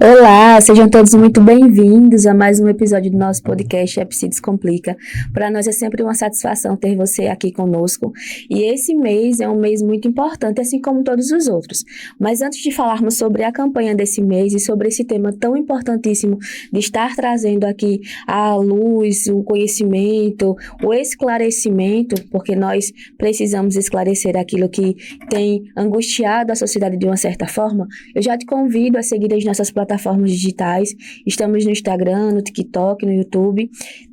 Olá, sejam todos muito bem-vindos a mais um episódio do nosso podcast Se Descomplica. Para nós é sempre uma satisfação ter você aqui conosco. E esse mês é um mês muito importante, assim como todos os outros. Mas antes de falarmos sobre a campanha desse mês e sobre esse tema tão importantíssimo de estar trazendo aqui a luz, o conhecimento, o esclarecimento, porque nós precisamos esclarecer aquilo que tem angustiado a sociedade de uma certa forma, eu já te convido a seguir as nossas plataformas digitais. Estamos no Instagram, no TikTok, no YouTube.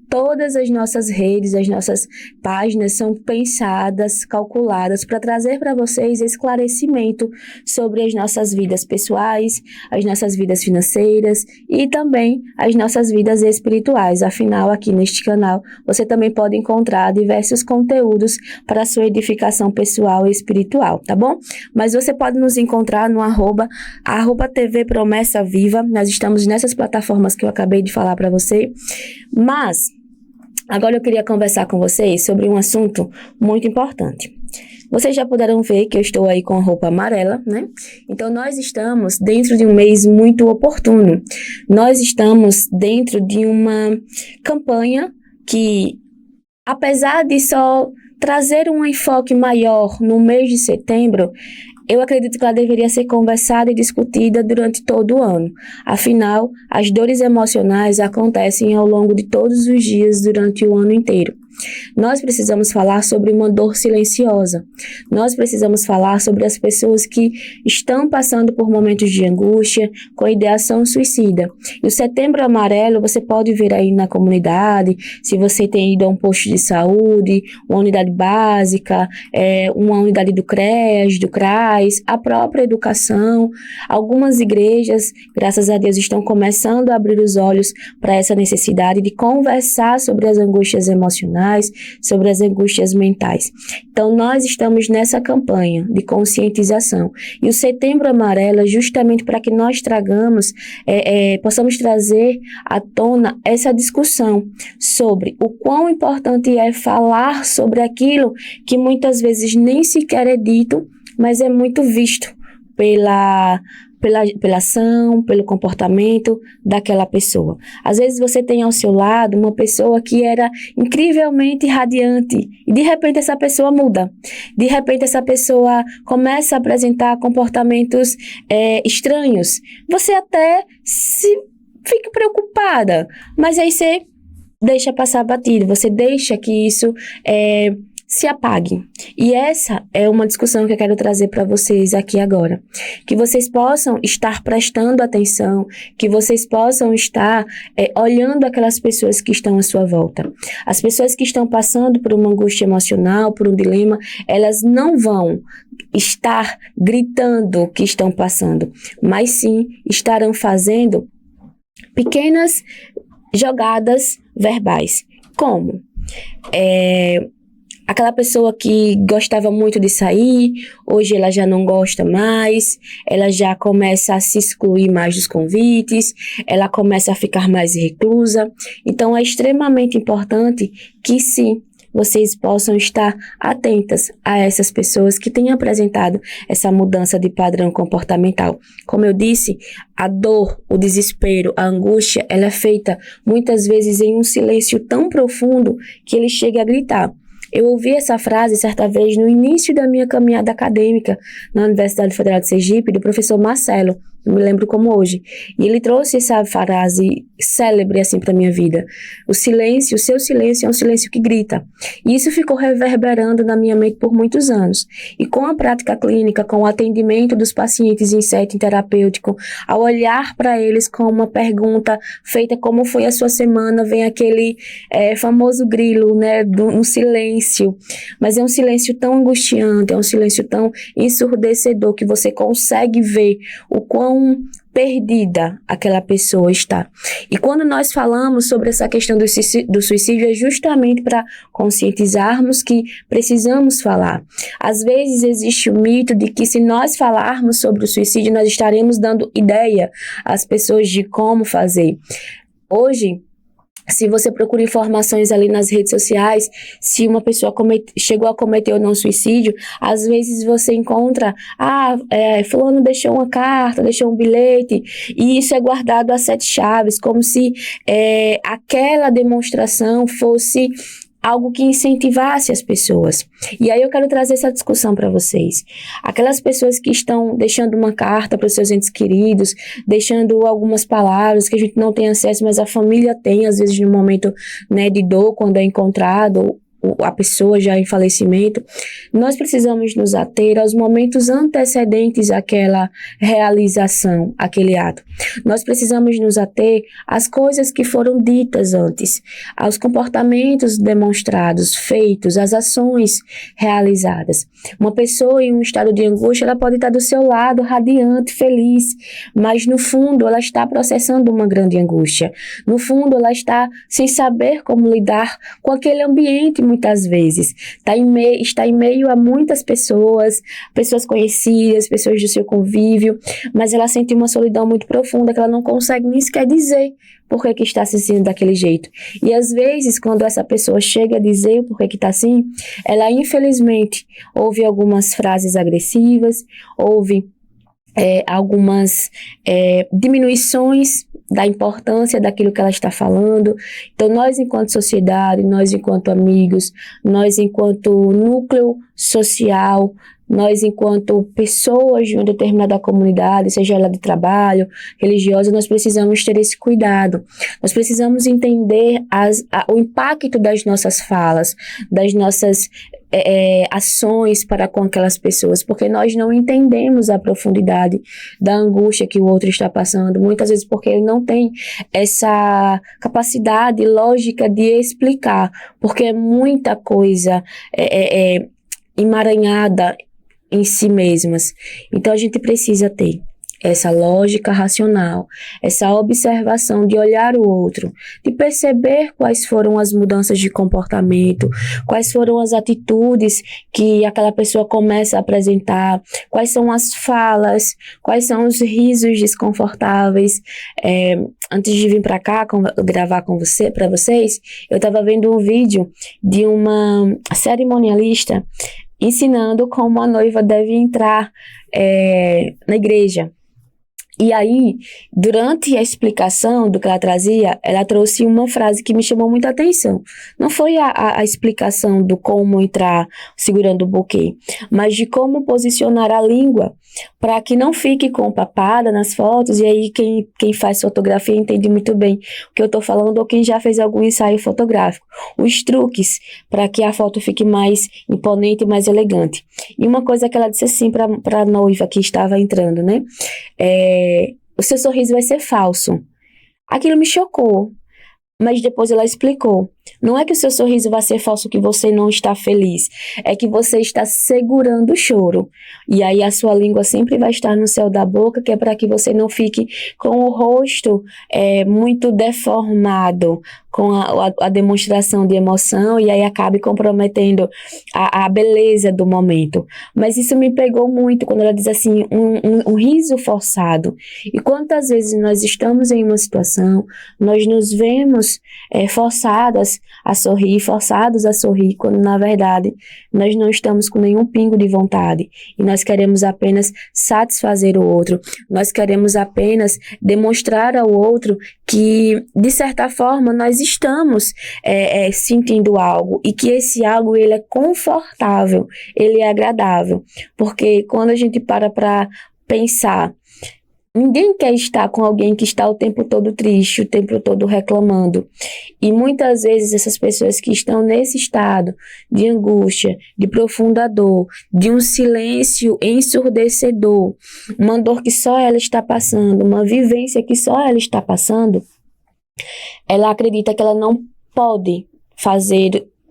Todas as nossas redes, as nossas páginas são pensadas, calculadas para trazer para vocês esclarecimento sobre as nossas vidas pessoais, as nossas vidas financeiras e também as nossas vidas espirituais. Afinal, aqui neste canal, você também pode encontrar diversos conteúdos para a sua edificação pessoal e espiritual, tá bom? Mas você pode nos encontrar no arroba TV Promessa Viva. Nós estamos nessas plataformas que eu acabei de falar para você. Mas agora eu queria conversar com vocês sobre um assunto muito importante. Vocês já puderam ver que eu estou aí com a roupa amarela, né? Então, nós estamos dentro de um mês muito oportuno. Nós estamos dentro de uma campanha que, apesar de só trazer um enfoque maior no mês de setembro, eu acredito que ela deveria ser conversada e discutida durante todo o ano. Afinal, as dores emocionais acontecem ao longo de todos os dias durante o ano inteiro. Nós precisamos falar sobre uma dor silenciosa. Nós precisamos falar sobre as pessoas que estão passando por momentos de angústia, com ideação suicida. E o Setembro Amarelo você pode ver aí na comunidade, se você tem ido a um posto de saúde, uma unidade básica, uma unidade do CREAS, do CRAS, a própria educação. Algumas igrejas, graças a Deus, estão começando a abrir os olhos para essa necessidade de conversar sobre as angústias emocionais, sobre as angústias mentais. Então, nós estamos nessa campanha de conscientização. E o Setembro Amarelo é justamente para que nós possamos trazer à tona essa discussão sobre o quão importante é falar sobre aquilo que muitas vezes nem sequer é dito, mas é muito visto pela ação, pelo comportamento daquela pessoa. Às vezes você tem ao seu lado uma pessoa que era incrivelmente radiante e de repente essa pessoa muda. De repente essa pessoa começa a apresentar comportamentos estranhos. Você até fica preocupada, mas aí você deixa passar batido, você deixa que isso se apague. E essa é uma discussão que eu quero trazer para vocês aqui agora. Que vocês possam estar prestando atenção, que vocês possam estar olhando aquelas pessoas que estão à sua volta. As pessoas que estão passando por uma angústia emocional, por um dilema, elas não vão estar gritando que estão passando, mas sim estarão fazendo pequenas jogadas verbais. Como? Aquela pessoa que gostava muito de sair, hoje ela já não gosta mais, ela já começa a se excluir mais dos convites, ela começa a ficar mais reclusa. Então, é extremamente importante que sim, vocês possam estar atentas a essas pessoas que têm apresentado essa mudança de padrão comportamental. Como eu disse, a dor, o desespero, a angústia, ela é feita muitas vezes em um silêncio tão profundo que ele chega a gritar. Eu ouvi essa frase certa vez no início da minha caminhada acadêmica na Universidade Federal de Sergipe, do professor Marcelo, eu me lembro como hoje. E ele trouxe essa frase célebre assim para minha vida. O silêncio, o seu silêncio é um silêncio que grita. E isso ficou reverberando na minha mente por muitos anos. E com a prática clínica, com o atendimento dos pacientes em setting terapêutico, ao olhar para eles com uma pergunta feita como foi a sua semana, vem aquele famoso grilo, né, um silêncio. Mas é um silêncio tão angustiante, é um silêncio tão ensurdecedor que você consegue ver o quão perdida aquela pessoa está. E quando nós falamos sobre essa questão do suicídio, é justamente para conscientizarmos que precisamos falar. Às vezes existe o mito de que se nós falarmos sobre o suicídio, nós estaremos dando ideia às pessoas de como fazer. Hoje, Se você procura informações ali nas redes sociais, se uma pessoa chegou a cometer ou não suicídio, às vezes você encontra, fulano deixou uma carta, deixou um bilhete, e isso é guardado a 7 chaves, como se aquela demonstração fosse algo que incentivasse as pessoas. E aí eu quero trazer essa discussão para vocês. Aquelas pessoas que estão deixando uma carta para os seus entes queridos, deixando algumas palavras que a gente não tem acesso, mas a família tem, às vezes no momento, né, de dor, quando é encontrado a pessoa já em falecimento, nós precisamos nos ater aos momentos antecedentes àquela realização, aquele ato. Nós precisamos nos ater às coisas que foram ditas antes, aos comportamentos demonstrados, feitos, às ações realizadas. Uma pessoa em um estado de angústia, ela pode estar do seu lado, radiante, feliz, mas no fundo ela está processando uma grande angústia. No fundo ela está sem saber como lidar com aquele ambiente, muitas vezes. Está em meio a muitas pessoas conhecidas, pessoas do seu convívio, mas ela sente uma solidão muito profunda que ela não consegue nem sequer dizer por que está se sentindo daquele jeito. E às vezes, quando essa pessoa chega a dizer por que está assim, ela infelizmente ouve algumas frases agressivas, ouve algumas diminuições da importância daquilo que ela está falando. Então, nós enquanto sociedade, nós enquanto amigos, nós enquanto núcleo social, nós enquanto pessoas de uma determinada comunidade, seja ela de trabalho, religiosa, nós precisamos ter esse cuidado. Nós precisamos entender o impacto das nossas falas, das nossas ações para com aquelas pessoas, porque nós não entendemos a profundidade da angústia que o outro está passando, muitas vezes porque ele não tem essa capacidade lógica de explicar, porque é muita coisa emaranhada em si mesmas. Então a gente precisa ter essa lógica racional, essa observação de olhar o outro, de perceber quais foram as mudanças de comportamento, quais foram as atitudes que aquela pessoa começa a apresentar, quais são as falas, quais são os risos desconfortáveis. Antes de vir para cá gravar para vocês, eu estava vendo um vídeo de uma cerimonialista ensinando como a noiva deve entrar na igreja. E aí, durante a explicação do que ela trazia, ela trouxe uma frase que me chamou muita atenção. Não foi a explicação do como entrar segurando o buquê, mas de como posicionar a língua para que não fique com papada nas fotos. E aí quem faz fotografia entende muito bem o que eu estou falando, ou quem já fez algum ensaio fotográfico. Os truques para que a foto fique mais imponente e mais elegante. E uma coisa que ela disse assim para a noiva que estava entrando, né? O seu sorriso vai ser falso. Aquilo me chocou, mas depois ela explicou. Não é que o seu sorriso vai ser falso, que você não está feliz. É que você está segurando o choro. E aí a sua língua sempre vai estar no céu da boca, que é para que você não fique com o rosto muito deformado, com a demonstração de emoção, e aí acabe comprometendo a beleza do momento. Mas isso me pegou muito quando ela diz assim, um riso forçado. E quantas vezes nós estamos em uma situação, nós nos vemos forçados a sorrir, quando na verdade nós não estamos com nenhum pingo de vontade e nós queremos apenas satisfazer o outro, nós queremos apenas demonstrar ao outro que, de certa forma, nós estamos sentindo algo e que esse algo ele é confortável, ele é agradável, porque quando a gente para pensar, ninguém quer estar com alguém que está o tempo todo triste, o tempo todo reclamando. E muitas vezes essas pessoas que estão nesse estado de angústia, de profunda dor, de um silêncio ensurdecedor, uma dor que só ela está passando, uma vivência que só ela está passando, ela acredita que ela não pode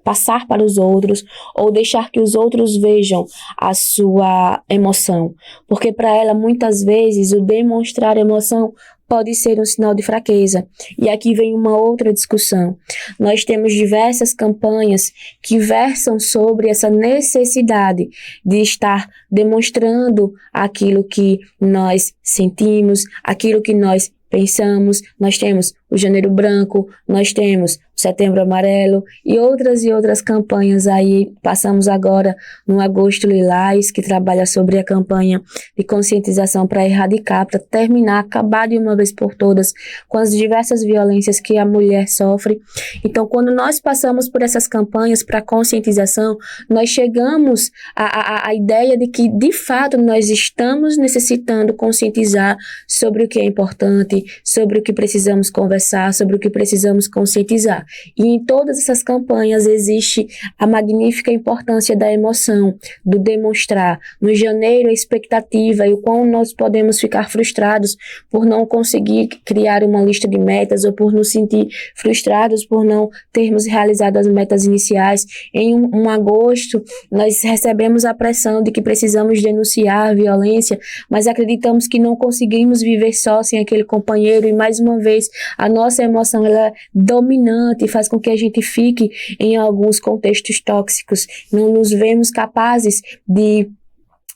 passar para os outros ou deixar que os outros vejam a sua emoção, porque para ela muitas vezes o demonstrar emoção pode ser um sinal de fraqueza. E aqui vem uma outra discussão. Nós temos diversas campanhas que versam sobre essa necessidade de estar demonstrando aquilo que nós sentimos, aquilo que nós pensamos, nós temos o Janeiro Branco, nós temos o Setembro Amarelo e outras campanhas aí. Passamos agora no Agosto Lilás, que trabalha sobre a campanha de conscientização para erradicar, para terminar, acabar de uma vez por todas com as diversas violências que a mulher sofre. Então, quando nós passamos por essas campanhas para conscientização, nós chegamos à ideia de que, de fato, nós estamos necessitando conscientizar sobre o que é importante, sobre o que precisamos conversar, sobre o que precisamos conscientizar. E em todas essas campanhas existe a magnífica importância da emoção, do demonstrar. No janeiro, a expectativa e o quão nós podemos ficar frustrados por não conseguir criar uma lista de metas ou por nos sentir frustrados por não termos realizado as metas iniciais. Em um agosto, nós recebemos a pressão de que precisamos denunciar a violência, mas acreditamos que não conseguimos viver só sem aquele companheiro e, mais uma vez, a nossa emoção ela é dominante e faz com que a gente fique em alguns contextos tóxicos. Não nos vemos capazes de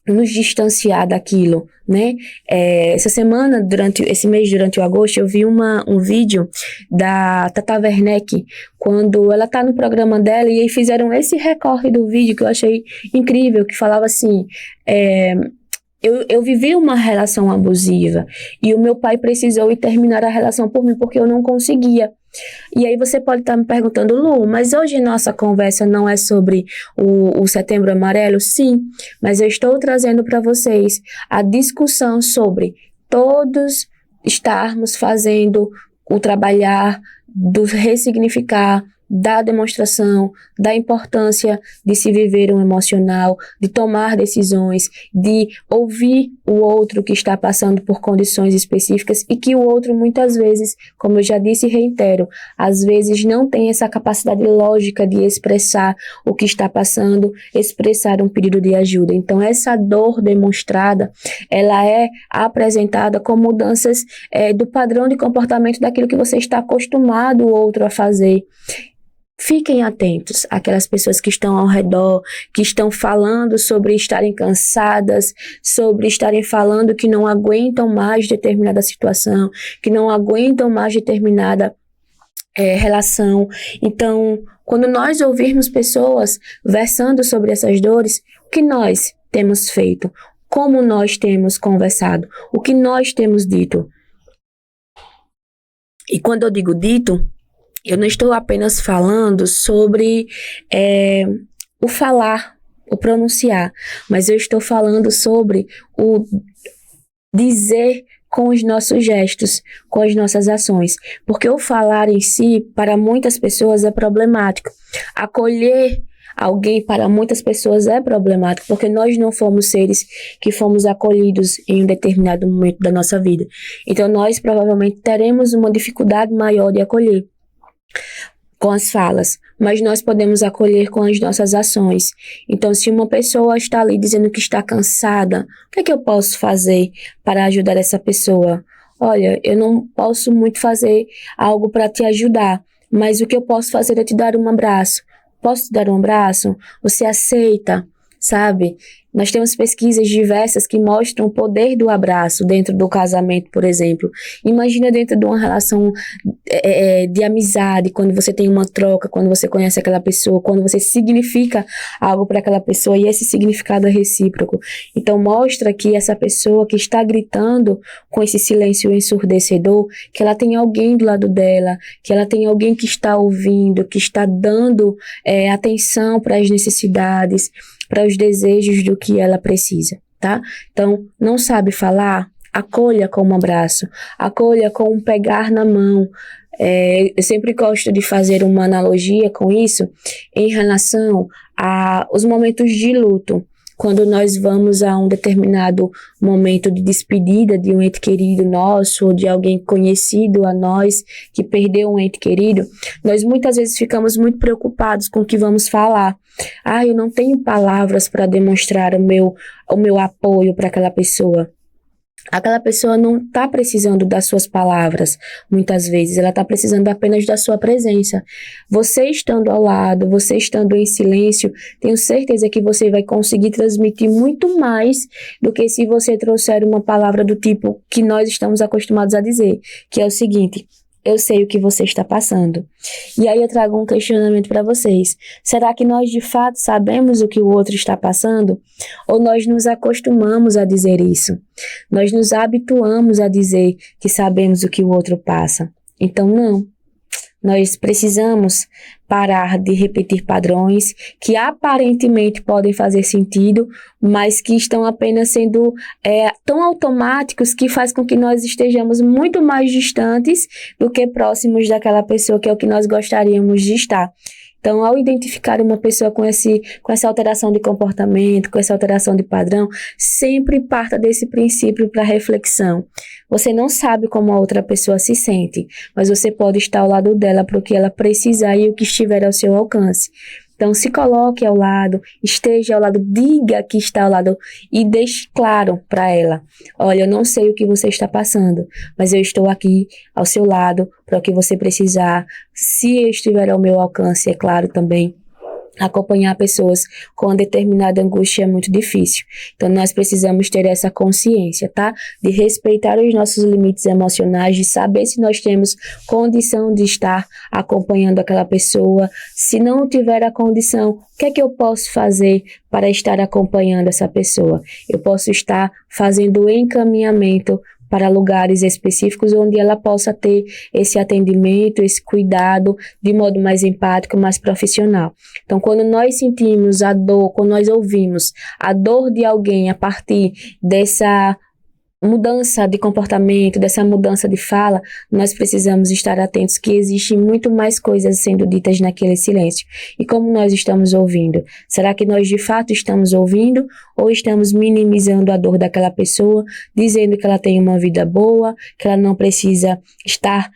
nos distanciar daquilo, né? Essa semana, esse mês, durante o agosto, eu vi um vídeo da Tata Werneck, quando ela tá no programa dela, e aí fizeram esse recorte do vídeo que eu achei incrível, que falava assim, eu vivi uma relação abusiva e o meu pai precisou ir terminar a relação por mim porque eu não conseguia. E aí você pode estar me perguntando, Lu, mas hoje nossa conversa não é sobre o Setembro Amarelo? Sim, mas eu estou trazendo para vocês a discussão sobre todos estarmos fazendo o trabalhar do ressignificar, da demonstração, da importância de se viver um emocional, de tomar decisões, de ouvir o outro que está passando por condições específicas e que o outro muitas vezes, como eu já disse e reitero, às vezes não tem essa capacidade lógica de expressar o que está passando, expressar um pedido de ajuda. Então essa dor demonstrada, ela é apresentada com mudanças do padrão de comportamento daquilo que você está acostumado o outro a fazer. Fiquem atentos àquelas pessoas que estão ao redor, que estão falando sobre estarem cansadas, sobre estarem falando que não aguentam mais determinada situação, que não aguentam mais determinada relação. Então, quando nós ouvirmos pessoas versando sobre essas dores, o que nós temos feito? Como nós temos conversado? O que nós temos dito? E quando eu digo dito, eu não estou apenas falando sobre o falar, o pronunciar, mas eu estou falando sobre o dizer com os nossos gestos, com as nossas ações. Porque o falar em si, para muitas pessoas, é problemático. Acolher alguém, para muitas pessoas, é problemático, porque nós não fomos seres que fomos acolhidos em um determinado momento da nossa vida. Então, nós provavelmente teremos uma dificuldade maior de acolher com as falas, mas nós podemos acolher com as nossas ações. Então, se uma pessoa está ali dizendo que está cansada, o que é que eu posso fazer para ajudar essa pessoa? Olha, eu não posso muito fazer algo para te ajudar, mas o que eu posso fazer é te dar um abraço. Posso te dar um abraço? Você aceita? Sabe? Nós temos pesquisas diversas que mostram o poder do abraço dentro do casamento, por exemplo. Imagina dentro de uma relação de amizade, quando você tem uma troca, quando você conhece aquela pessoa, quando você significa algo para aquela pessoa e esse significado é recíproco. Então mostra que essa pessoa que está gritando com esse silêncio ensurdecedor, que ela tem alguém do lado dela, que ela tem alguém que está ouvindo, que está dando atenção para as necessidades, para os desejos do que ela precisa, tá? Então, não sabe falar? Acolha com um abraço, acolha com um pegar na mão. Eu sempre gosto de fazer uma analogia com isso em relação aos momentos de luto. Quando nós vamos a um determinado momento de despedida de um ente querido nosso, ou de alguém conhecido a nós que perdeu um ente querido, nós muitas vezes ficamos muito preocupados com o que vamos falar. Eu não tenho palavras para demonstrar o meu apoio para aquela pessoa. Aquela pessoa não está precisando das suas palavras, muitas vezes, ela está precisando apenas da sua presença. Você estando ao lado, você estando em silêncio, tenho certeza que você vai conseguir transmitir muito mais do que se você trouxer uma palavra do tipo que nós estamos acostumados a dizer, que é o seguinte: eu sei o que você está passando. E aí eu trago um questionamento para vocês. Será que nós de fato sabemos o que o outro está passando? Ou nós nos acostumamos a dizer isso? Nós nos habituamos a dizer que sabemos o que o outro passa. Então, não. Nós precisamos parar de repetir padrões que aparentemente podem fazer sentido, mas que estão apenas sendo tão automáticos que faz com que nós estejamos muito mais distantes do que próximos daquela pessoa que é o que nós gostaríamos de estar. Então, ao identificar uma pessoa com essa alteração de comportamento, com essa alteração de padrão, sempre parta desse princípio para reflexão. Você não sabe como a outra pessoa se sente, mas você pode estar ao lado dela para o que ela precisar e o que estiver ao seu alcance. Então, se coloque ao lado, esteja ao lado, diga que está ao lado e deixe claro para ela: olha, eu não sei o que você está passando, mas eu estou aqui ao seu lado para o que você precisar. Se eu estiver ao meu alcance, é claro também. Acompanhar pessoas com uma determinada angústia é muito difícil. Então, nós precisamos ter essa consciência, tá? De respeitar os nossos limites emocionais, de saber se nós temos condição de estar acompanhando aquela pessoa. Se não tiver a condição, o que é que eu posso fazer para estar acompanhando essa pessoa? Eu posso estar fazendo o encaminhamento para lugares específicos onde ela possa ter esse atendimento, esse cuidado de modo mais empático, mais profissional. Então, quando nós sentimos a dor, quando nós ouvimos a dor de alguém a partir dessa mudança de comportamento, dessa mudança de fala, nós precisamos estar atentos que existem muito mais coisas sendo ditas naquele silêncio. E como nós estamos ouvindo? Será que nós de fato estamos ouvindo ou estamos minimizando a dor daquela pessoa, dizendo que ela tem uma vida boa, que ela não precisa estar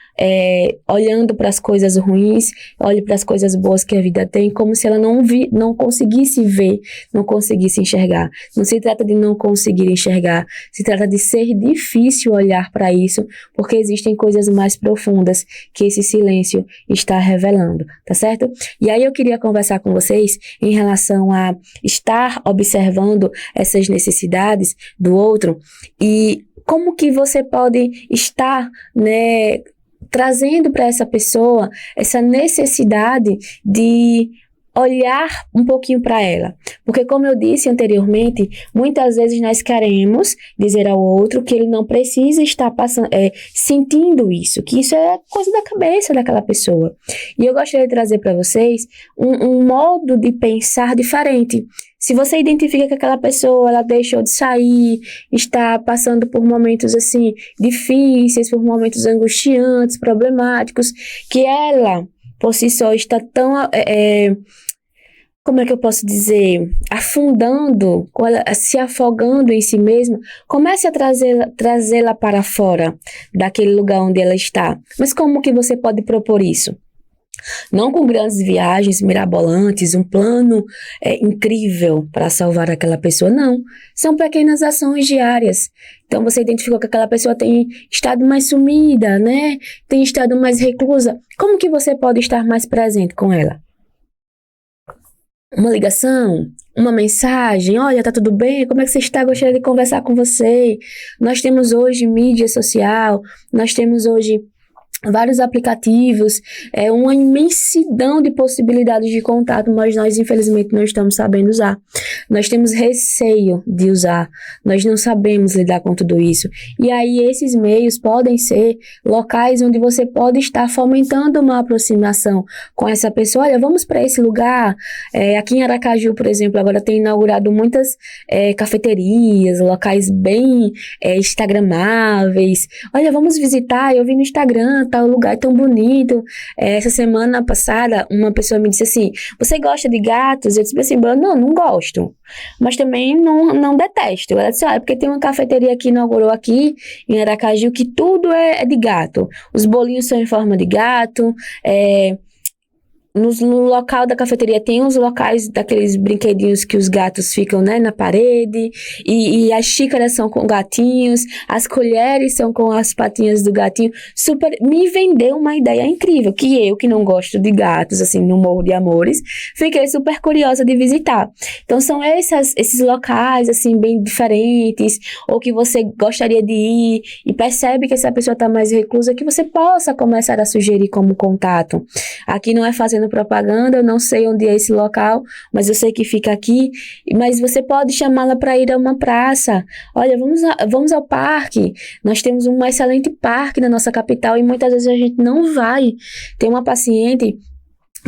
olhando para as coisas ruins, olhe para as coisas boas que a vida tem, como se ela não conseguisse ver, não conseguisse enxergar. Não se trata de não conseguir enxergar, se trata de ser difícil olhar para isso, porque existem coisas mais profundas que esse silêncio está revelando, tá certo? E aí eu queria conversar com vocês em relação a estar observando essas necessidades do outro e como que você pode estar, né, trazendo para essa pessoa essa necessidade de olhar um pouquinho para ela. Porque, como eu disse anteriormente, muitas vezes nós queremos dizer ao outro que ele não precisa estar sentindo isso, que isso é coisa da cabeça daquela pessoa. E eu gostaria de trazer para vocês um modo de pensar diferente. Se você identifica que aquela pessoa, ela deixou de sair, está passando por momentos assim difíceis, por momentos angustiantes, problemáticos, que ela, por si só, está tão como é que eu posso dizer, afundando, se afogando em si mesma, comece a trazê-la para fora daquele lugar onde ela está. Mas como que você pode propor isso? Não com grandes viagens mirabolantes, um plano incrível para salvar aquela pessoa, não. São pequenas ações diárias. Então, você identificou que aquela pessoa tem estado mais sumida, né? Tem estado mais reclusa. Como que você pode estar mais presente com ela? Uma ligação, uma mensagem: olha, tá tudo bem? Como é que você está? Gostaria de conversar com você. Nós temos hoje mídia social, nós temos hoje vários aplicativos, uma imensidão de possibilidades de contato, mas nós infelizmente não estamos sabendo usar. Nós temos receio de usar, nós não sabemos lidar com tudo isso. E aí esses meios podem ser locais onde você pode estar fomentando uma aproximação com essa pessoa. Olha, vamos para esse lugar. Aqui em Aracaju, por exemplo, agora tem inaugurado muitas cafeterias, locais bem instagramáveis. Olha, vamos visitar, eu vi no Instagram, tal lugar tão bonito. Essa semana passada, uma pessoa me disse assim: você gosta de gatos? Eu disse assim: não gosto, mas também não detesto. Ela disse: porque tem uma cafeteria que inaugurou aqui em Aracaju que tudo é de gato. Os bolinhos são em forma de gato, no local da cafeteria tem uns locais daqueles brinquedinhos que os gatos ficam, né, na parede, e as xícaras são com gatinhos, as colheres são com as patinhas do gatinho. Super, me vendeu uma ideia incrível, que eu, que não gosto de gatos, assim, no Morro de Amores, fiquei super curiosa de visitar. Então, são esses locais, assim, bem diferentes, ou que você gostaria de ir, e percebe que essa pessoa está mais reclusa, que você possa começar a sugerir como contato. Aqui não é fazendo propaganda, eu não sei onde é esse local, mas eu sei que fica aqui, mas você pode chamá-la para ir a uma praça. Olha, vamos ao parque, nós temos um excelente parque na nossa capital e muitas vezes a gente não vai. Tem uma paciente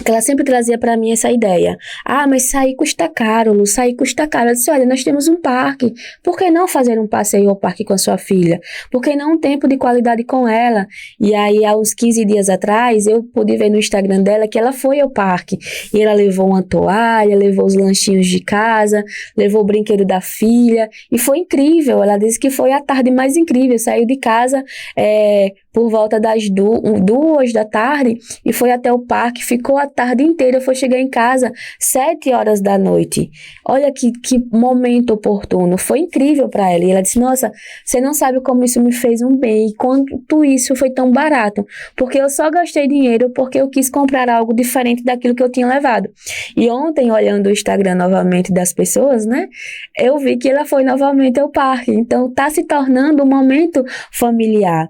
que ela sempre trazia para mim essa ideia. Ah, mas sair custa caro, Lu, sair custa caro. Eu disse, olha, nós temos um parque, por que não fazer um passeio ao parque com a sua filha? Por que não um tempo de qualidade com ela? E aí, há uns 15 dias atrás, eu pude ver no Instagram dela que ela foi ao parque. E ela levou uma toalha, levou os lanchinhos de casa, levou o brinquedo da filha, e foi incrível. Ela disse que foi a tarde mais incrível, saiu de casa por volta das 2 da tarde e foi até o parque, ficou a tarde inteira, foi chegar em casa 7 horas da noite. Olha que momento oportuno, foi incrível para ela. E ela disse, nossa, você não sabe como isso me fez um bem e quanto isso foi tão barato, porque eu só gastei dinheiro porque eu quis comprar algo diferente daquilo que eu tinha levado. E ontem, olhando o Instagram novamente das pessoas, né, eu vi que ela foi novamente ao parque, então tá se tornando um momento familiar.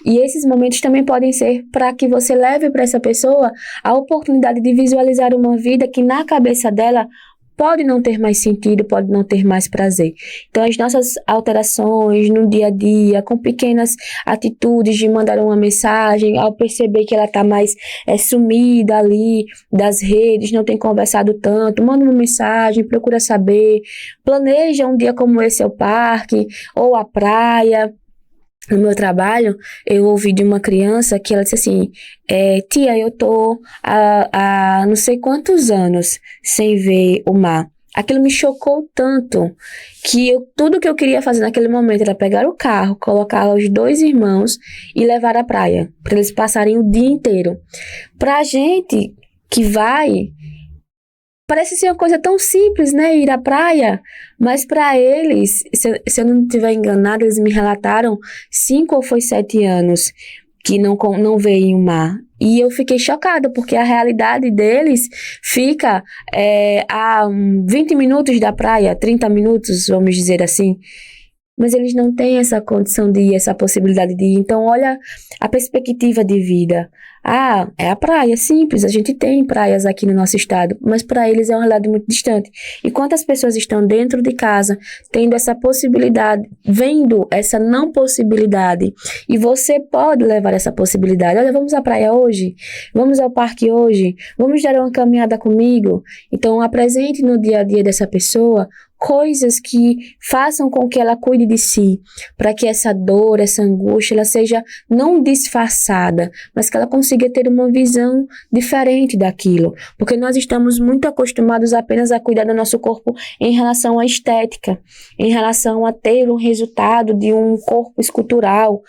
E esses momentos também podem ser para que você leve para essa pessoa a oportunidade de visualizar uma vida que na cabeça dela pode não ter mais sentido, pode não ter mais prazer. Então, as nossas alterações no dia a dia, com pequenas atitudes de mandar uma mensagem, ao perceber que ela está mais sumida ali das redes, não tem conversado tanto, manda uma mensagem, procura saber, planeja um dia como esse ao parque ou à praia. No meu trabalho, eu ouvi de uma criança que ela disse assim, tia, eu tô há não sei quantos anos sem ver o mar. Aquilo me chocou tanto que tudo que eu queria fazer naquele momento era pegar o carro, colocar os 2 irmãos e levar à praia, para eles passarem o dia inteiro. Pra gente que vai, parece ser uma coisa tão simples, né? Ir à praia. Mas para eles, se eu não estiver enganada, eles me relataram 5 ou foi 7 anos que não veem o mar. E eu fiquei chocada, porque a realidade deles fica a 20 minutos da praia, 30 minutos, vamos dizer assim. Mas eles não têm essa condição de ir, essa possibilidade de ir. Então, olha a perspectiva de vida. Ah, é a praia, simples, a gente tem praias aqui no nosso estado, mas para eles é uma realidade muito distante. E quantas pessoas estão dentro de casa, tendo essa possibilidade, vendo essa não possibilidade, e você pode levar essa possibilidade. Olha, vamos à praia hoje? Vamos ao parque hoje? Vamos dar uma caminhada comigo? Então, apresente no dia a dia dessa pessoa coisas que façam com que ela cuide de si, para que essa dor, essa angústia, ela seja não disfarçada, mas que ela consiga ter uma visão diferente daquilo, porque nós estamos muito acostumados apenas a cuidar do nosso corpo em relação à estética, em relação a ter um resultado de um corpo escultural.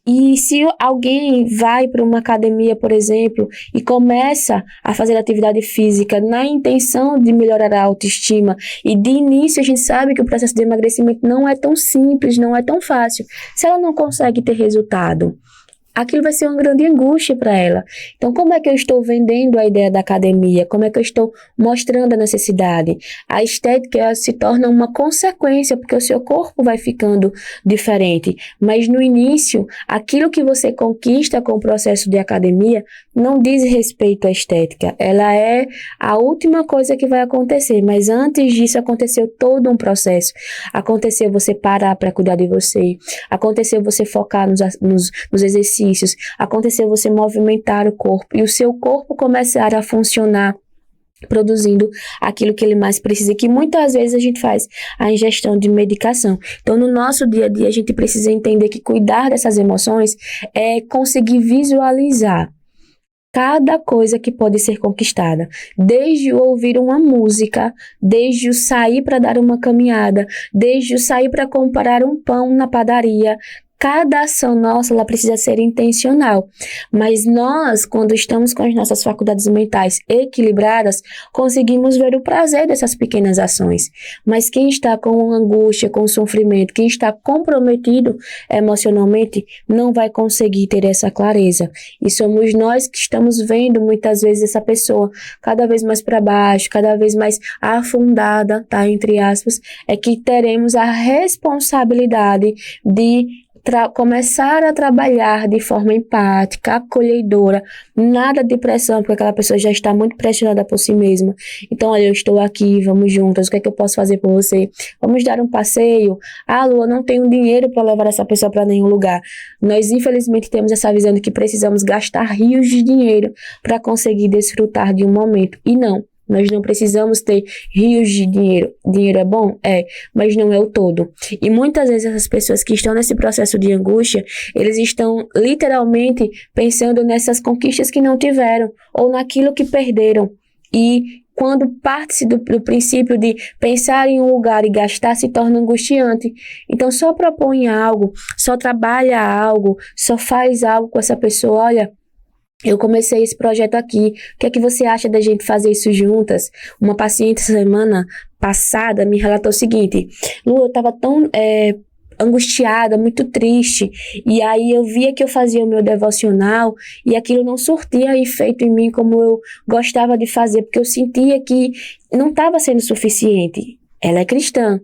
E se alguém vai para uma academia, por exemplo, e começa a fazer atividade física na intenção de melhorar a autoestima, e de início a gente sabe que o processo de emagrecimento não é tão simples, não é tão fácil. Se ela não consegue ter resultado, aquilo vai ser uma grande angústia para ela. Então, como é que eu estou vendendo a ideia da academia? Como é que eu estou mostrando a necessidade? A estética se torna uma consequência, porque o seu corpo vai ficando diferente. Mas no início, aquilo que você conquista com o processo de academia não diz respeito à estética. Ela é a última coisa que vai acontecer. Mas antes disso, aconteceu todo um processo. Aconteceu você parar para cuidar de você. Aconteceu você focar nos exercícios. Aconteceu você movimentar o corpo e o seu corpo começar a funcionar produzindo aquilo que ele mais precisa, que muitas vezes a gente faz a ingestão de medicação. Então, no nosso dia a dia, a gente precisa entender que cuidar dessas emoções é conseguir visualizar cada coisa que pode ser conquistada, desde o ouvir uma música, desde o sair para dar uma caminhada, desde o sair para comprar um pão na padaria. cada ação nossa, ela precisa ser intencional. Mas nós, quando estamos com as nossas faculdades mentais equilibradas, conseguimos ver o prazer dessas pequenas ações. Mas quem está com angústia, com sofrimento, quem está comprometido emocionalmente, não vai conseguir ter essa clareza. E somos nós que estamos vendo muitas vezes essa pessoa cada vez mais para baixo, cada vez mais afundada, tá? Entre aspas, é que teremos a responsabilidade de começar a trabalhar de forma empática, acolhedora, nada de pressão, porque aquela pessoa já está muito pressionada por si mesma. Então, olha, eu estou aqui, vamos juntas, o que é que eu posso fazer por você? Vamos dar um passeio? Ah, Lu, eu não tenho dinheiro para levar essa pessoa para nenhum lugar. Nós, infelizmente, temos essa visão de que precisamos gastar rios de dinheiro para conseguir desfrutar de um momento. E não. Nós não precisamos ter rios de dinheiro. Dinheiro é bom? É, mas não é o todo. E muitas vezes essas pessoas que estão nesse processo de angústia, eles estão literalmente pensando nessas conquistas que não tiveram, ou naquilo que perderam. E quando parte-se do princípio de pensar em um lugar e gastar, se torna angustiante. Então, só propõe algo, só trabalha algo, só faz algo com essa pessoa. Olha, eu comecei esse projeto aqui, o que é que você acha da gente fazer isso juntas? Uma paciente semana passada me relatou o seguinte: Lu, eu estava tão angustiada, muito triste, e aí eu via que eu fazia o meu devocional e aquilo não surtia efeito em mim como eu gostava de fazer, porque eu sentia que não estava sendo suficiente. Ela é cristã.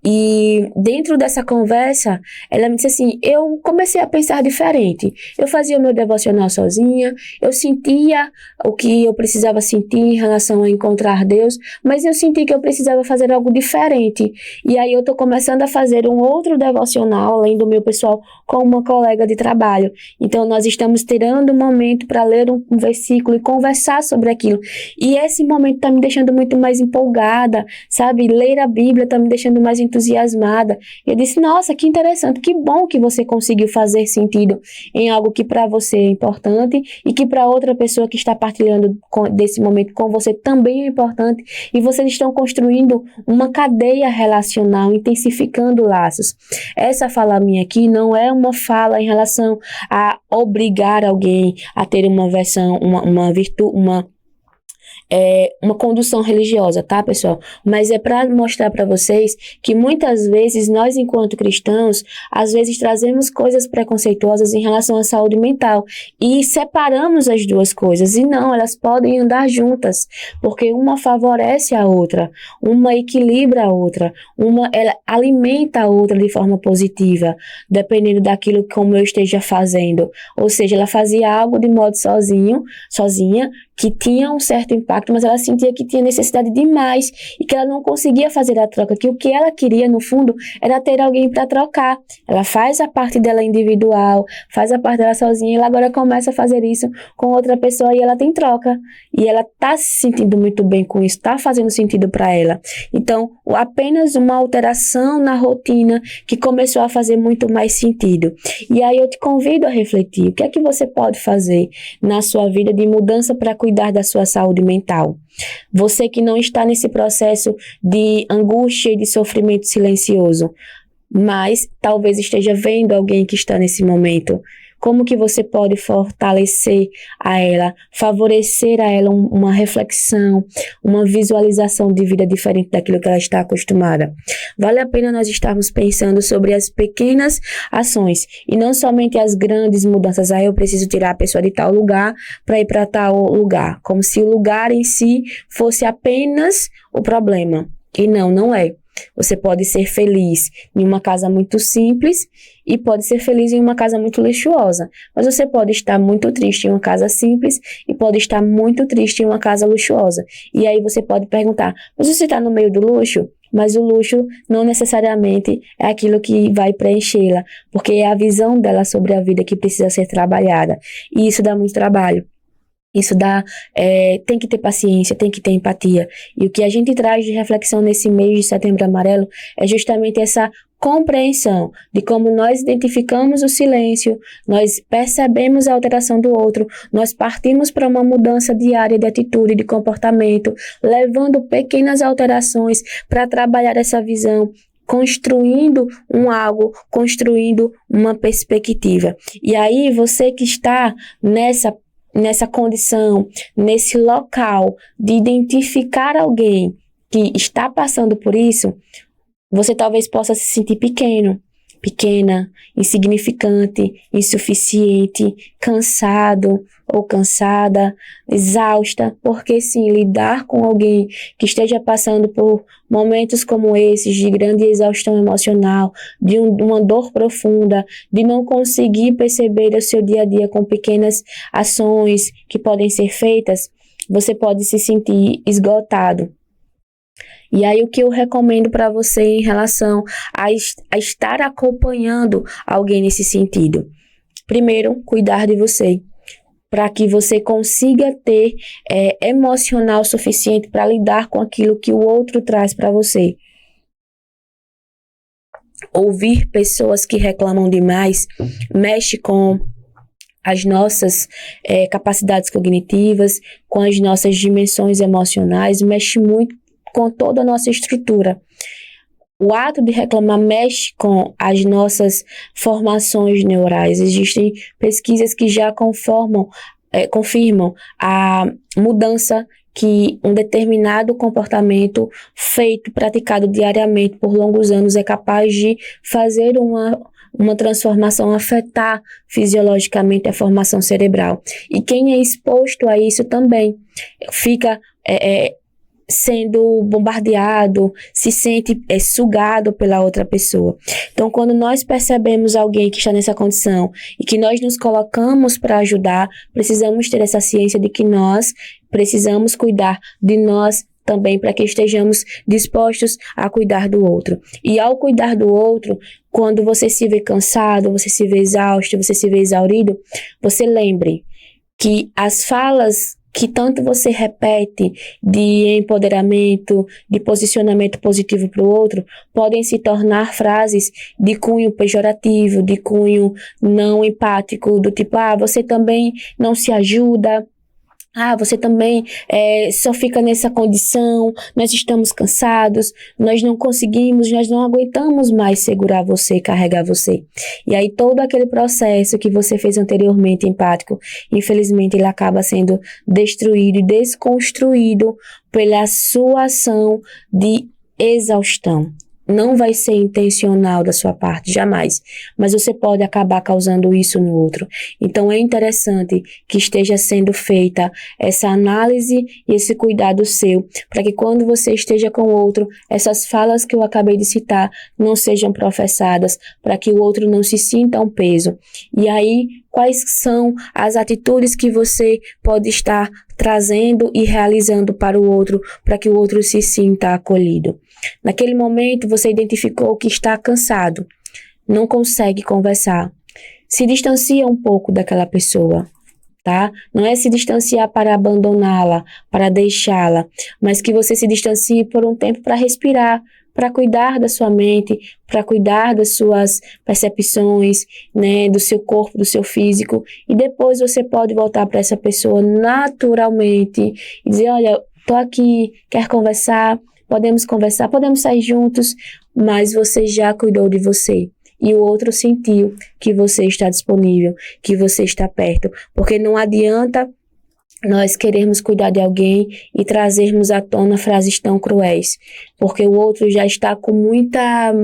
E dentro dessa conversa, ela me disse assim, eu comecei a pensar diferente. Eu fazia o meu devocional sozinha, eu sentia o que eu precisava sentir em relação a encontrar Deus, mas eu senti que eu precisava fazer algo diferente. E aí eu estou começando a fazer um outro devocional, além do meu pessoal, com uma colega de trabalho. Então nós estamos tirando um momento para ler um versículo e conversar sobre aquilo. E esse momento está me deixando muito mais empolgada, sabe? Ler a Bíblia está me deixando mais entusiasmada. Eu disse, nossa, que interessante, que bom que você conseguiu fazer sentido em algo que para você é importante e que para outra pessoa que está partilhando desse momento com você também é importante, e vocês estão construindo uma cadeia relacional, intensificando laços. Essa fala minha aqui não é uma fala em relação a obrigar alguém a ter uma versão, uma virtude, uma condução religiosa, tá, pessoal? Mas é para mostrar para vocês que muitas vezes nós, enquanto cristãos, às vezes trazemos coisas preconceituosas em relação à saúde mental e separamos as duas coisas. E não, elas podem andar juntas, porque uma favorece a outra, uma equilibra a outra, ela alimenta a outra de forma positiva, dependendo daquilo como eu esteja fazendo. Ou seja, ela fazia algo de modo sozinha, que tinha um certo impacto, mas ela sentia que tinha necessidade de mais e que ela não conseguia fazer a troca, que o que ela queria, no fundo, era ter alguém para trocar. Ela faz a parte dela individual, faz a parte dela sozinha, e ela agora começa a fazer isso com outra pessoa e ela tem troca. E ela está se sentindo muito bem com isso, está fazendo sentido para ela. Então, apenas uma alteração na rotina que começou a fazer muito mais sentido. E aí eu te convido a refletir, o que é que você pode fazer na sua vida de mudança para cuidar da sua saúde mental? Você que não está nesse processo de angústia e de sofrimento silencioso, mas talvez esteja vendo alguém que está nesse momento. Como que você pode fortalecer a ela, favorecer a ela uma reflexão, uma visualização de vida diferente daquilo que ela está acostumada? Vale a pena nós estarmos pensando sobre as pequenas ações e não somente as grandes mudanças. Eu preciso tirar a pessoa de tal lugar para ir para tal lugar, como se o lugar em si fosse apenas o problema. E não é. Você pode ser feliz em uma casa muito simples e pode ser feliz em uma casa muito luxuosa. Mas você pode estar muito triste em uma casa simples e pode estar muito triste em uma casa luxuosa. E aí você pode perguntar, mas você está no meio do luxo? Mas o luxo não necessariamente é aquilo que vai preenchê-la, porque é a visão dela sobre a vida que precisa ser trabalhada. E isso dá muito trabalho. Isso tem que ter paciência, tem que ter empatia. E o que a gente traz de reflexão nesse mês de Setembro Amarelo é justamente essa compreensão de como nós identificamos o silêncio, nós percebemos a alteração do outro, nós partimos para uma mudança diária de atitude, de comportamento, levando pequenas alterações para trabalhar essa visão construindo um algo, construindo uma perspectiva. E aí, você que está nessa condição, nesse local de identificar alguém que está passando por isso, você talvez possa se sentir pequena, insignificante, insuficiente, cansado ou cansada, exausta, porque sim, lidar com alguém que esteja passando por momentos como esses, de grande exaustão emocional, de uma dor profunda, de não conseguir perceber o seu dia a dia com pequenas ações que podem ser feitas, você pode se sentir esgotado. E aí, o que eu recomendo para você em relação a estar acompanhando alguém nesse sentido? Primeiro, cuidar de você, para que você consiga ter emocional suficiente para lidar com aquilo que o outro traz para você. Ouvir pessoas que reclamam demais mexe com as nossas capacidades cognitivas, com as nossas dimensões emocionais, mexe muito com toda a nossa estrutura. O ato de reclamar mexe com as nossas formações neurais. Existem pesquisas que já confirmam a mudança que um determinado comportamento feito, praticado diariamente por longos anos é capaz de fazer uma transformação, afetar fisiologicamente a formação cerebral. E quem é exposto a isso também fica sendo bombardeado, se sente sugado pela outra pessoa. Então, quando nós percebemos alguém que está nessa condição e que nós nos colocamos para ajudar, precisamos ter essa ciência de que nós precisamos cuidar de nós também, para que estejamos dispostos a cuidar do outro. E ao cuidar do outro, quando você se vê cansado, você se vê exausto, você se vê exaurido, você lembre que as falas que tanto você repete de empoderamento, de posicionamento positivo para o outro, podem se tornar frases de cunho pejorativo, de cunho não empático, do tipo, você também não se ajuda, você também só fica nessa condição, nós estamos cansados, nós não conseguimos, nós não aguentamos mais segurar você, carregar você. E aí todo aquele processo que você fez anteriormente empático, infelizmente ele acaba sendo destruído e desconstruído pela sua ação de exaustão. Não vai ser intencional da sua parte, jamais. Mas você pode acabar causando isso no outro. Então, é interessante que esteja sendo feita essa análise e esse cuidado seu, para que quando você esteja com o outro, essas falas que eu acabei de citar não sejam professadas, para que o outro não se sinta um peso. E aí, quais são as atitudes que você pode estar trazendo e realizando para o outro, para que o outro se sinta acolhido? Naquele momento, você identificou que está cansado, não consegue conversar. Se distancia um pouco daquela pessoa, tá? Não é se distanciar para abandoná-la, para deixá-la, mas que você se distancie por um tempo para respirar, para cuidar da sua mente, para cuidar das suas percepções, né, do seu corpo, do seu físico, e depois você pode voltar para essa pessoa naturalmente e dizer, olha, tô aqui, quer conversar? Podemos conversar, podemos sair juntos, mas você já cuidou de você. E o outro sentiu que você está disponível, que você está perto. Porque não adianta nós querermos cuidar de alguém e trazermos à tona frases tão cruéis. Porque o outro já está com muita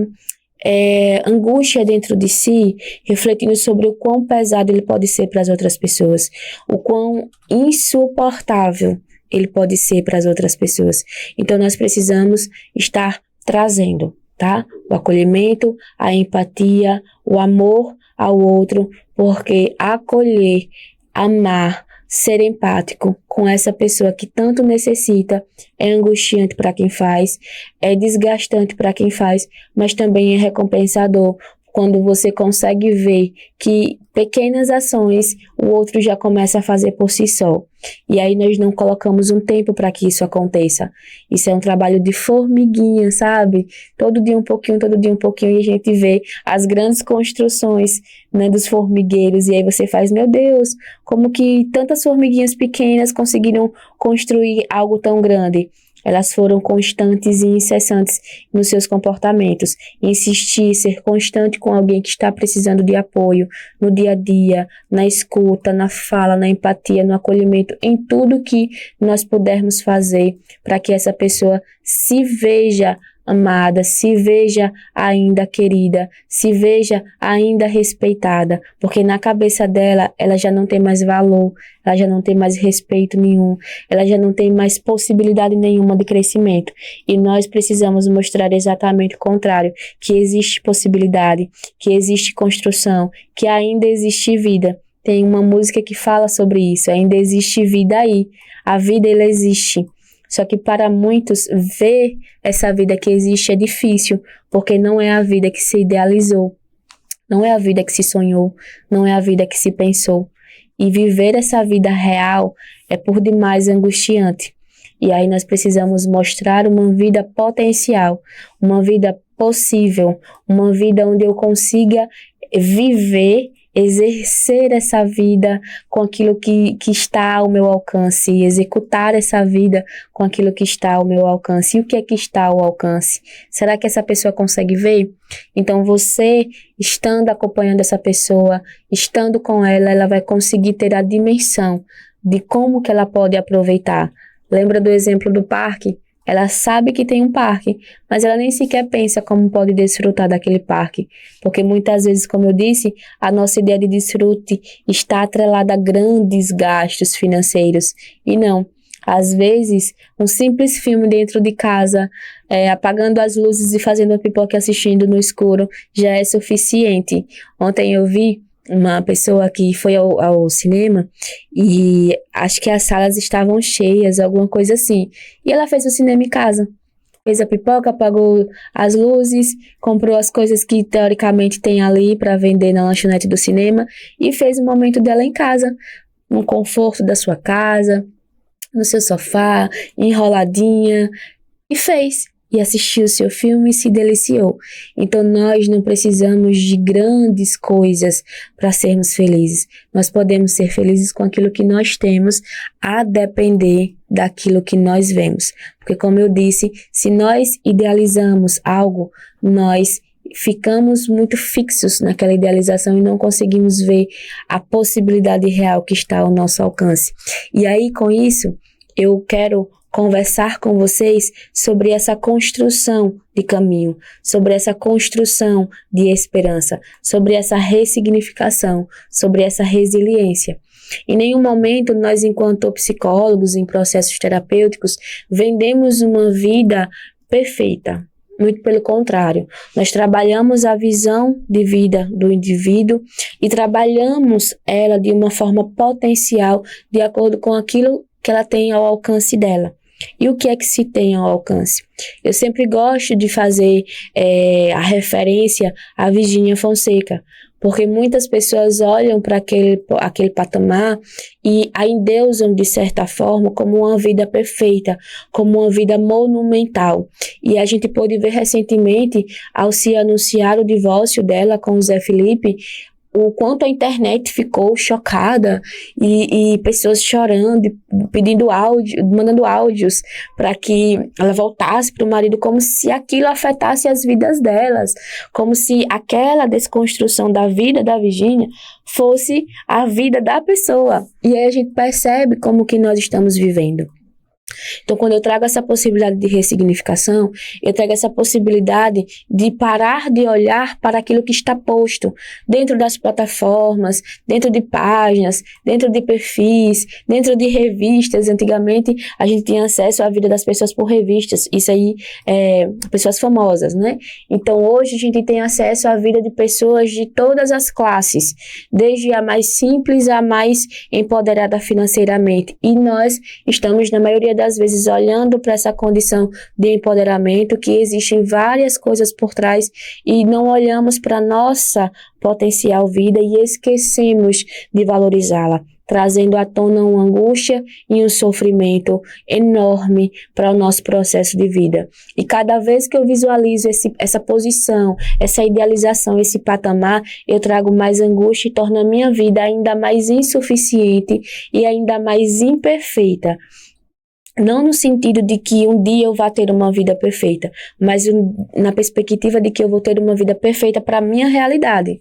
angústia dentro de si, refletindo sobre o quão pesado ele pode ser para as outras pessoas. O quão insuportável ele pode ser para as outras pessoas. Então, nós precisamos estar trazendo, tá? O acolhimento, a empatia, o amor ao outro, porque acolher, amar, ser empático com essa pessoa que tanto necessita é angustiante para quem faz, é desgastante para quem faz, mas também é recompensador quando você consegue ver que pequenas ações o outro já começa a fazer por si só. E aí nós não colocamos um tempo para que isso aconteça. Isso é um trabalho de formiguinha, sabe? Todo dia um pouquinho, e a gente vê as grandes construções, né, dos formigueiros. E aí você faz, meu Deus, como que tantas formiguinhas pequenas conseguiram construir algo tão grande? elas foram constantes e incessantes nos seus comportamentos. Insistir, ser constante com alguém que está precisando de apoio no dia a dia, na escuta, na fala, na empatia, no acolhimento, em tudo que nós pudermos fazer para que essa pessoa se veja amada, se veja ainda querida, se veja ainda respeitada, porque na cabeça dela, ela já não tem mais valor, ela já não tem mais respeito nenhum, ela já não tem mais possibilidade nenhuma de crescimento. E nós precisamos mostrar exatamente o contrário, que existe possibilidade, que existe construção, que ainda existe vida. Tem uma música que fala sobre isso, ainda existe vida aí, a vida ela existe. Só que para muitos, ver essa vida que existe é difícil, porque não é a vida que se idealizou, não é a vida que se sonhou, não é a vida que se pensou. E viver essa vida real é por demais angustiante. E aí nós precisamos mostrar uma vida potencial, uma vida possível, uma vida onde eu consiga viver, exercer essa vida com aquilo que está ao meu alcance, executar essa vida com aquilo que está ao meu alcance. E o que é que está ao alcance? Será que essa pessoa consegue ver? Então você, estando acompanhando essa pessoa, estando com ela, ela vai conseguir ter a dimensão de como que ela pode aproveitar. Lembra do exemplo do parque? Ela sabe que tem um parque, mas ela nem sequer pensa como pode desfrutar daquele parque. Porque muitas vezes, como eu disse, a nossa ideia de desfrute está atrelada a grandes gastos financeiros. E não. Às vezes, um simples filme dentro de casa, apagando as luzes e fazendo uma pipoca e assistindo no escuro, já é suficiente. Ontem eu vi uma pessoa que foi ao cinema e acho que as salas estavam cheias, alguma coisa assim. E ela fez o cinema em casa. Fez a pipoca, apagou as luzes, comprou as coisas que teoricamente tem ali para vender na lanchonete do cinema e fez o momento dela em casa, no conforto da sua casa, no seu sofá, enroladinha, e fez. E assistiu o seu filme e se deliciou. Então, nós não precisamos de grandes coisas para sermos felizes. Nós podemos ser felizes com aquilo que nós temos, a depender daquilo que nós vemos. Porque, como eu disse, se nós idealizamos algo, nós ficamos muito fixos naquela idealização e não conseguimos ver a possibilidade real que está ao nosso alcance. E aí, com isso, eu quero conversar com vocês sobre essa construção de caminho, sobre essa construção de esperança, sobre essa ressignificação, sobre essa resiliência. Em nenhum momento nós, enquanto psicólogos em processos terapêuticos, vendemos uma vida perfeita. Muito pelo contrário, nós trabalhamos a visão de vida do indivíduo e trabalhamos ela de uma forma potencial, de acordo com aquilo que ela tem ao alcance dela. E o que é que se tem ao alcance? Eu sempre gosto de fazer a referência à Virgínia Fonseca, porque muitas pessoas olham para aquele patamar e a endeusam, de certa forma, como uma vida perfeita, como uma vida monumental. E a gente pôde ver recentemente, ao se anunciar o divórcio dela com o Zé Felipe, o quanto a internet ficou chocada e pessoas chorando, pedindo áudio, mandando áudios para que ela voltasse para o marido, como se aquilo afetasse as vidas delas, como se aquela desconstrução da vida da Virgínia fosse a vida da pessoa. E aí a gente percebe como que nós estamos vivendo. Então, quando eu trago essa possibilidade de ressignificação, eu trago essa possibilidade de parar de olhar para aquilo que está posto dentro das plataformas, dentro de páginas, dentro de perfis, dentro de revistas. Antigamente, a gente tinha acesso à vida das pessoas por revistas, isso aí, pessoas famosas, né? Então, hoje a gente tem acesso à vida de pessoas de todas as classes, desde a mais simples à mais empoderada financeiramente. E nós estamos, na maioria das vezes, olhando para essa condição de empoderamento, que existem várias coisas por trás, e não olhamos para a nossa potencial vida e esquecemos de valorizá-la, trazendo à tona uma angústia e um sofrimento enorme para o nosso processo de vida. E cada vez que eu visualizo essa posição, essa idealização, esse patamar, eu trago mais angústia e torno a minha vida ainda mais insuficiente e ainda mais imperfeita. Não no sentido de que um dia eu vá ter uma vida perfeita, mas na perspectiva de que eu vou ter uma vida perfeita para a minha realidade,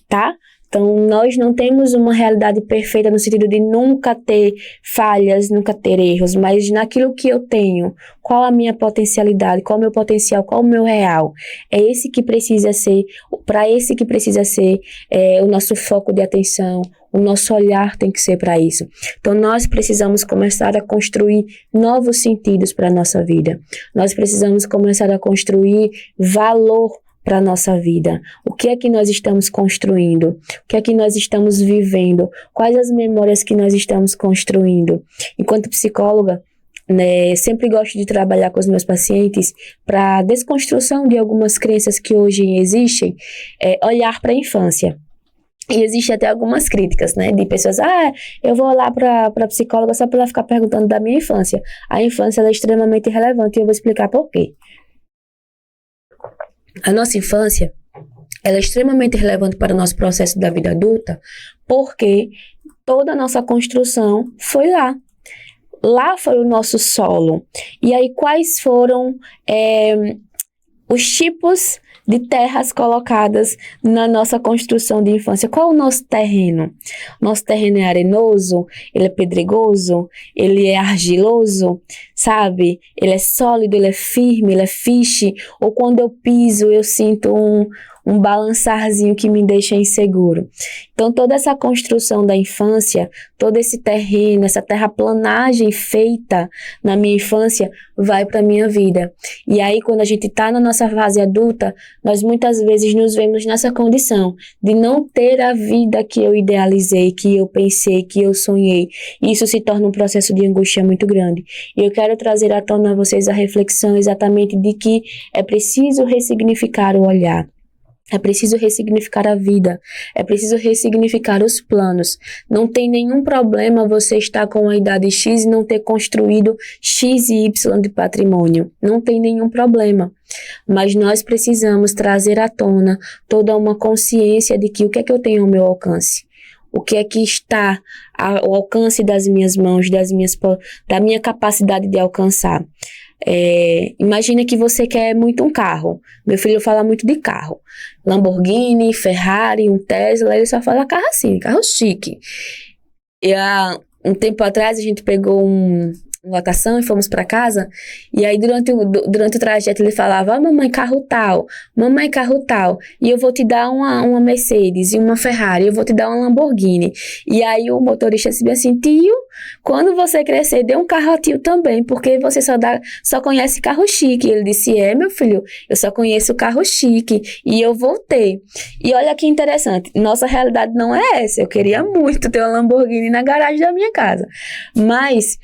tá? Então, nós não temos uma realidade perfeita no sentido de nunca ter falhas, nunca ter erros, mas naquilo que eu tenho, qual a minha potencialidade, qual o meu potencial, qual o meu real. É esse que precisa ser, para esse que precisa ser o nosso foco de atenção, o nosso olhar tem que ser para isso. Então, nós precisamos começar a construir novos sentidos para a nossa vida. Nós precisamos começar a construir valor para a nossa vida. O que é que nós estamos construindo? O que é que nós estamos vivendo? Quais as memórias que nós estamos construindo? Enquanto psicóloga, né, sempre gosto de trabalhar com os meus pacientes para a desconstrução de algumas crenças que hoje existem, olhar para a infância. E existe até algumas críticas, né, de pessoas, eu vou lá para psicóloga só para ela ficar perguntando da minha infância. A infância ela é extremamente relevante e eu vou explicar por quê. A nossa infância, ela é extremamente relevante para o nosso processo da vida adulta, porque toda a nossa construção foi lá. Lá foi o nosso solo. E aí, quais foram os tipos de terras colocadas na nossa construção de infância? Qual é o nosso terreno? Nosso terreno é arenoso, ele é pedregoso, ele é argiloso, sabe? Ele é sólido, ele é firme, ele é fish, ou quando eu piso eu sinto um balançarzinho que me deixa inseguro. Então, toda essa construção da infância, todo esse terreno, essa terraplanagem feita na minha infância, vai para a minha vida. E aí, quando a gente está na nossa fase adulta, nós muitas vezes nos vemos nessa condição de não ter a vida que eu idealizei, que eu pensei, que eu sonhei. E isso se torna um processo de angústia muito grande. E eu quero trazer à tona a vocês a reflexão exatamente de que é preciso ressignificar o olhar. É preciso ressignificar a vida, é preciso ressignificar os planos. Não tem nenhum problema você estar com a idade X e não ter construído X e Y de patrimônio. Não tem nenhum problema. Mas nós precisamos trazer à tona toda uma consciência de que o que é que eu tenho ao meu alcance. O que é que está ao alcance das minhas mãos, da minha capacidade de alcançar. Imagina que você quer muito um carro. Meu filho fala muito de carro. Lamborghini, Ferrari, um Tesla, ele só fala carro assim, carro chique. E há um tempo atrás a gente pegou uma lotação e fomos para casa, e aí durante o trajeto ele falava, mamãe, carro tal, e eu vou te dar uma Mercedes e uma Ferrari, eu vou te dar uma Lamborghini. E aí o motorista disse assim, tio, quando você crescer, dê um carro a tio também, porque você só conhece carro chique. Ele disse, meu filho, eu só conheço carro chique, e eu vou ter. E olha que interessante, nossa realidade não é essa, eu queria muito ter uma Lamborghini na garagem da minha casa, mas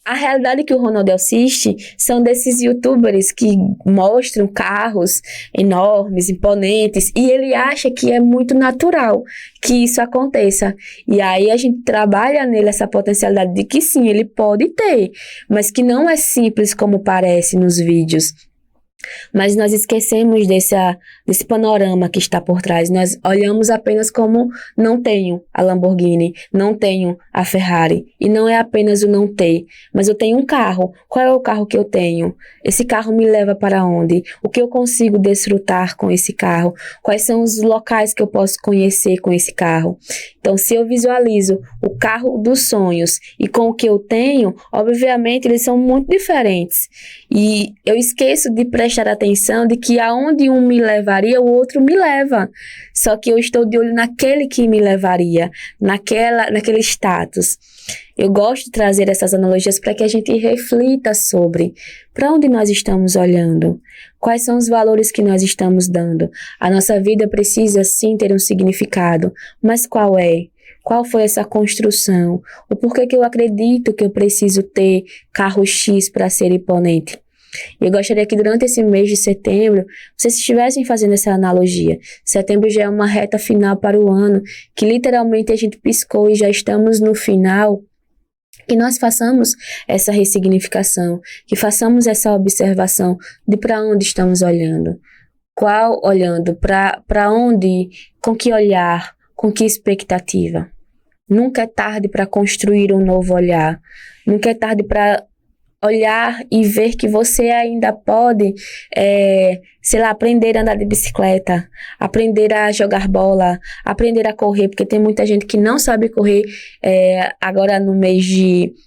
a realidade que o Ronaldo assiste são desses youtubers que mostram carros enormes, imponentes, e ele acha que é muito natural que isso aconteça. E aí a gente trabalha nele essa potencialidade de que sim, ele pode ter, mas que não é simples como parece nos vídeos. Mas nós esquecemos desse panorama que está por trás. Nós olhamos apenas como não tenho a Lamborghini, não tenho a Ferrari. E não é apenas o não ter, mas eu tenho um carro. Qual é o carro que eu tenho? Esse carro me leva para onde? O que eu consigo desfrutar com esse carro? Quais são os locais que eu posso conhecer com esse carro? Então, se eu visualizo o carro dos sonhos e com o que eu tenho, obviamente eles são muito diferentes. E eu esqueço de prestar atenção de que aonde um me levaria, o outro me leva. Só que eu estou de olho naquele que me levaria, naquele status. Eu gosto de trazer essas analogias para que a gente reflita sobre para onde nós estamos olhando, quais são os valores que nós estamos dando. A nossa vida precisa sim ter um significado, mas qual é? Qual foi essa construção? O porquê que eu acredito que eu preciso ter carro X para ser imponente? Eu gostaria que durante esse mês de setembro, vocês estivessem fazendo essa analogia. Setembro já é uma reta final para o ano, que literalmente a gente piscou e já estamos no final. Que nós façamos essa ressignificação, que façamos essa observação de para onde estamos olhando. Qual olhando? Para onde? Com que olhar? Com que expectativa? Nunca é tarde para construir um novo olhar. Nunca é tarde para olhar e ver que você ainda pode, sei lá, aprender a andar de bicicleta, aprender a jogar bola, aprender a correr, porque tem muita gente que não sabe correr. Agora, no mês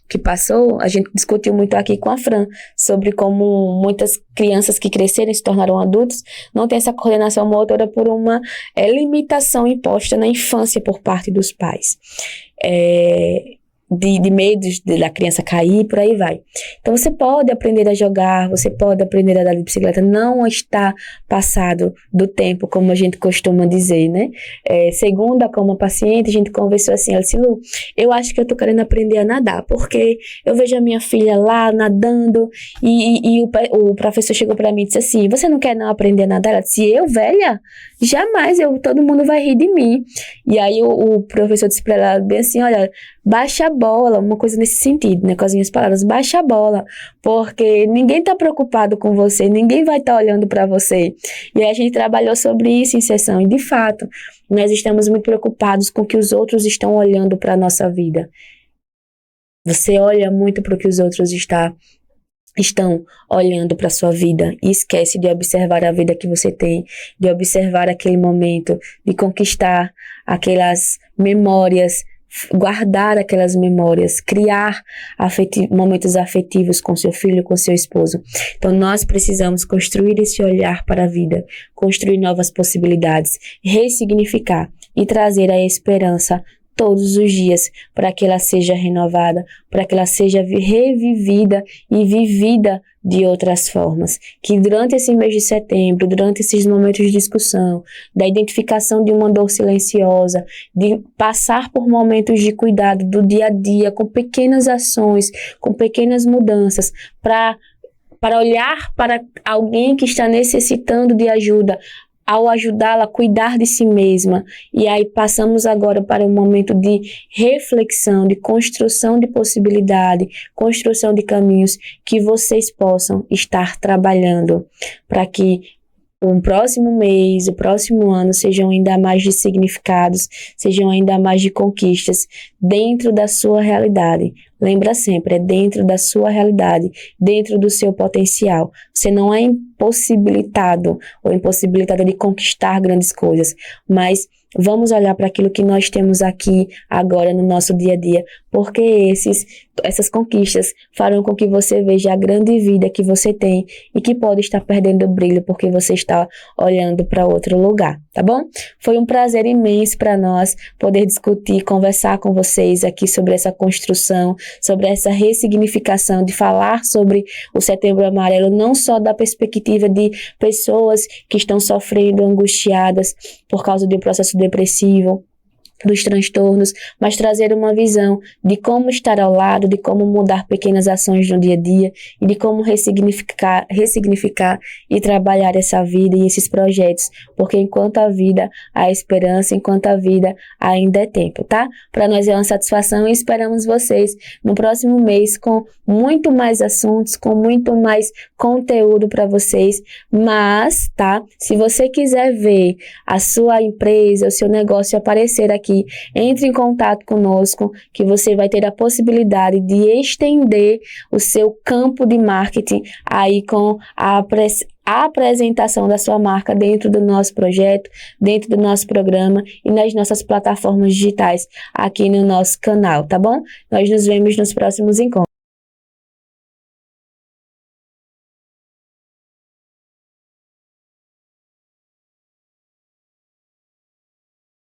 que passou, a gente discutiu muito aqui com a Fran sobre como muitas crianças que cresceram e se tornaram adultos não têm essa coordenação motora por uma limitação imposta na infância por parte dos pais. De medo da criança cair, por aí vai. Então, você pode aprender a jogar, você pode aprender a andar de bicicleta, não está passado do tempo, como a gente costuma dizer, né? Segundo como paciente, a gente conversou assim, ela disse, Lu, eu acho que eu tô querendo aprender a nadar, porque eu vejo a minha filha lá nadando, e o professor chegou para mim e disse assim, você não quer não aprender a nadar? Ela disse, eu, velha? Jamais, todo mundo vai rir de mim. E aí o professor disse para ela bem assim, olha, baixa a bola, uma coisa nesse sentido, né, com as minhas palavras, baixa a bola, porque ninguém tá preocupado com você, ninguém vai estar olhando para você. E aí a gente trabalhou sobre isso em sessão, e de fato, nós estamos muito preocupados com o que os outros estão olhando para a nossa vida. Você olha muito para o que os outros estão olhando para a sua vida e esquece de observar a vida que você tem, de observar aquele momento, de conquistar aquelas memórias, guardar aquelas memórias, criar momentos afetivos com seu filho, com seu esposo. Então, nós precisamos construir esse olhar para a vida, construir novas possibilidades, ressignificar e trazer a esperança todos os dias, para que ela seja renovada, para que ela seja revivida e vivida de outras formas. Que durante esse mês de setembro, durante esses momentos de discussão, da identificação de uma dor silenciosa, de passar por momentos de cuidado do dia a dia, com pequenas ações, com pequenas mudanças, para olhar para alguém que está necessitando de ajuda, ao ajudá-la a cuidar de si mesma. E aí passamos agora para um momento de reflexão, de construção de possibilidade, construção de caminhos que vocês possam estar trabalhando para que o próximo mês, o próximo ano sejam ainda mais de significados, sejam ainda mais de conquistas dentro da sua realidade. Lembra sempre, é dentro da sua realidade, dentro do seu potencial. Você não é impossibilitado ou impossibilitada de conquistar grandes coisas, mas vamos olhar para aquilo que nós temos aqui, agora, no nosso dia a dia, porque essas conquistas farão com que você veja a grande vida que você tem e que pode estar perdendo o brilho porque você está olhando para outro lugar, tá bom? Foi um prazer imenso para nós poder discutir, conversar com vocês aqui sobre essa construção, sobre essa ressignificação, de falar sobre o Setembro Amarelo, não só da perspectiva de pessoas que estão sofrendo, angustiadas por causa de um processo depressivo, dos transtornos, mas trazer uma visão de como estar ao lado, de como mudar pequenas ações no dia a dia e de como ressignificar e trabalhar essa vida e esses projetos, porque enquanto a vida há esperança, enquanto a vida ainda é tempo, tá? Para nós é uma satisfação e esperamos vocês no próximo mês com muito mais assuntos, com muito mais conteúdo para vocês, mas, tá? Se você quiser ver a sua empresa, o seu negócio aparecer aqui, entre em contato conosco, que você vai ter a possibilidade de estender o seu campo de marketing aí com a apresentação da sua marca dentro do nosso projeto, dentro do nosso programa e nas nossas plataformas digitais aqui no nosso canal, tá bom? Nós nos vemos nos próximos encontros.